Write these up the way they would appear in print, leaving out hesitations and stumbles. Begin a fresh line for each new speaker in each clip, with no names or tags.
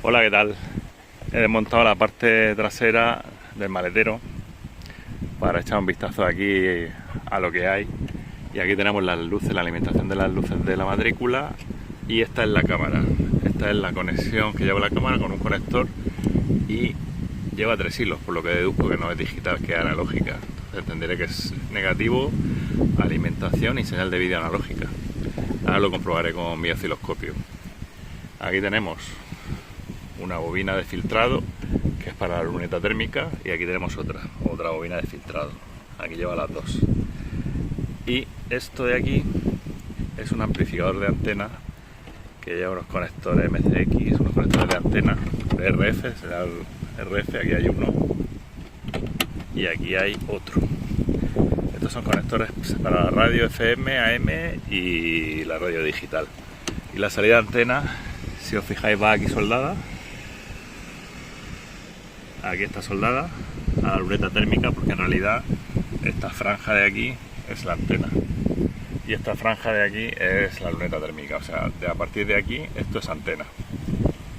Hola, ¿qué tal? He desmontado la parte trasera del maletero para echar un vistazo aquí a lo que hay. Y aquí tenemos las luces, la alimentación de las luces de la matrícula, y esta es la cámara. Esta es la conexión que lleva la cámara con un conector y lleva 3 hilos, por lo que deduzco que no es digital, que es analógica. Entonces entenderé que es negativo, alimentación y señal de vídeo analógica. Ahora lo comprobaré con mi osciloscopio. Aquí tenemos una bobina de filtrado que es para la luneta térmica, y aquí tenemos otra bobina de filtrado. Aquí lleva las dos. Y esto de aquí es un amplificador de antena que lleva unos conectores MCX, unos conectores de antena de RF, será el RF. Aquí hay uno y aquí hay otro. Estos son conectores para la radio FM, AM y la radio digital. Y la salida de antena, si os fijáis, va aquí soldada. Aquí está soldada a la luneta térmica, porque en realidad esta franja de aquí es la antena y esta franja de aquí es la luneta térmica. O sea, a partir de aquí esto es antena,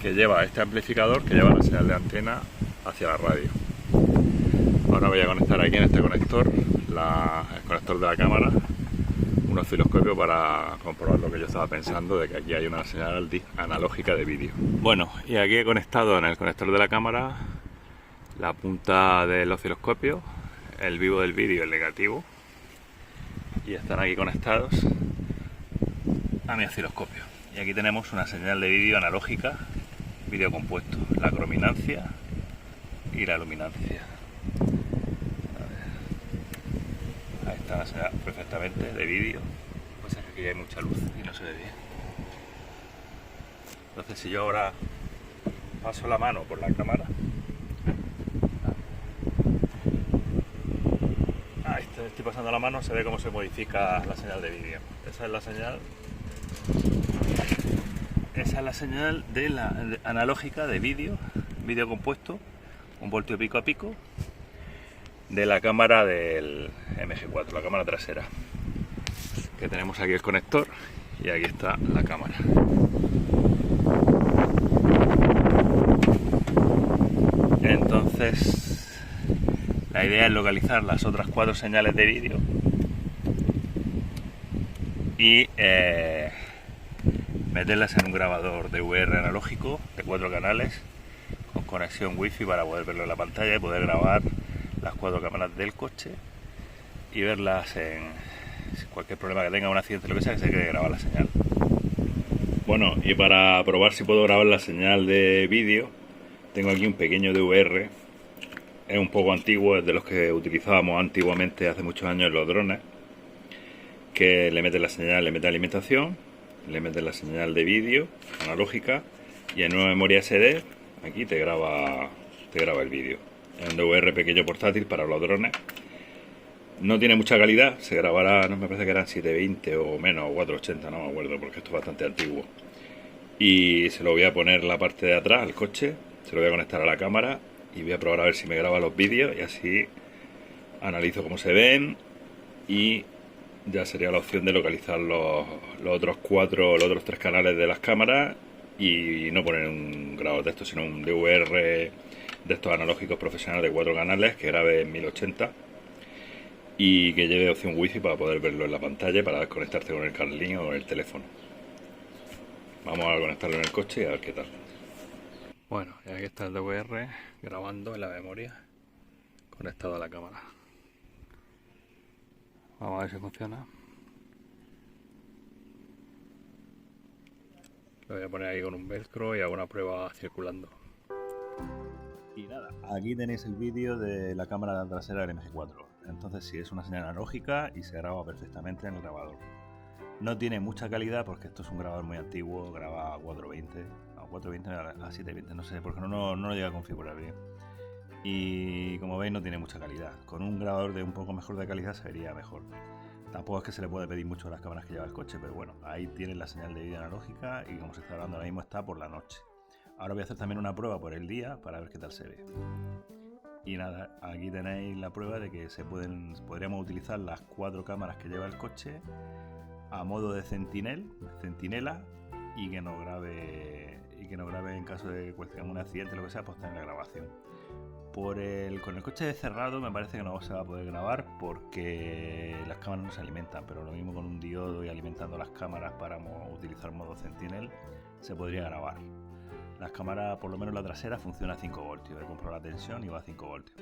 que lleva este amplificador que lleva la señal de antena hacia la radio. Ahora voy a conectar aquí en este conector el conector de la cámara, un osciloscopio, para comprobar lo que yo estaba pensando, de que aquí hay una señal analógica de vídeo. Bueno, y aquí he conectado en el conector de la cámara la punta del osciloscopio, el vivo del vídeo y el negativo, y están aquí conectados a mi osciloscopio. Y aquí tenemos una señal de vídeo analógica, vídeo compuesto, la crominancia y la luminancia. Ahí está la señal perfectamente de vídeo, pues es que aquí hay mucha luz y no se ve bien. Entonces, si yo ahora paso la mano por la cámara, estoy pasando la mano, se ve cómo se modifica la señal de vídeo. Esa es la señal de la analógica de vídeo compuesto, un voltio pico a pico, de la cámara del MG4, la cámara trasera. Que tenemos aquí el conector y aquí está la cámara. Entonces, la idea es localizar las otras 4 señales de vídeo y meterlas en un grabador DVR analógico de 4 canales con conexión wifi para poder verlo en la pantalla y poder grabar las 4 cámaras del coche y verlas en cualquier problema que tenga, un accidente, lo que sea, que se quede grabar la señal. Bueno, y para probar si puedo grabar la señal de vídeo, tengo aquí un pequeño DVR. Es un poco antiguo, es de los que utilizábamos antiguamente hace muchos años en los drones, que le mete la señal, le mete alimentación, le mete la señal de vídeo analógica, y en una memoria SD aquí te graba el vídeo. Es un DVR pequeño portátil para los drones. No tiene mucha calidad, se grabará, no me parece que eran 720 o menos, o 480, no me acuerdo, porque esto es bastante antiguo. Y se lo voy a poner en la parte de atrás al coche, se lo voy a conectar a la cámara y voy a probar a ver si me graba los vídeos, y así analizo cómo se ven, y ya sería la opción de localizar los otros 3 canales de las cámaras y no poner un grabador de estos, sino un DVR de estos analógicos profesionales de 4 canales que grabe en 1080 y que lleve opción wifi para poder verlo en la pantalla, para desconectarte con el Carlin o el teléfono. Vamos a conectarlo en el coche y a ver qué tal. Bueno, y aquí está el DVR grabando en la memoria, conectado a la cámara. Vamos a ver si funciona. Lo voy a poner ahí con un velcro y hago una prueba circulando. Y nada, aquí tenéis el vídeo de la cámara trasera del MG4. Entonces sí, es una señal analógica y se graba perfectamente en el grabador. No tiene mucha calidad porque esto es un grabador muy antiguo, graba a 420, a 420 a 720, no sé, porque no lo llega a configurar bien. Y como veis, no tiene mucha calidad. Con un grabador de un poco mejor de calidad se vería mejor. Tampoco es que se le puede pedir mucho a las cámaras que lleva el coche, pero bueno, ahí tienes la señal de vídeo analógica, y como se está grabando ahora mismo está por la noche. Ahora voy a hacer también una prueba por el día para ver qué tal se ve. Y nada, aquí tenéis la prueba de que podríamos utilizar las 4 cámaras que lleva el coche a modo de centinela, y que nos grabe que nos graben en caso de que tengamos un accidente, lo que sea, pues tener la grabación. Con el coche cerrado me parece que no se va a poder grabar porque las cámaras no se alimentan, pero lo mismo con un diodo y alimentando las cámaras para utilizar modo Sentinel se podría grabar. Las cámaras, por lo menos la trasera, funciona a 5 voltios. He comprado la tensión y va a 5 voltios.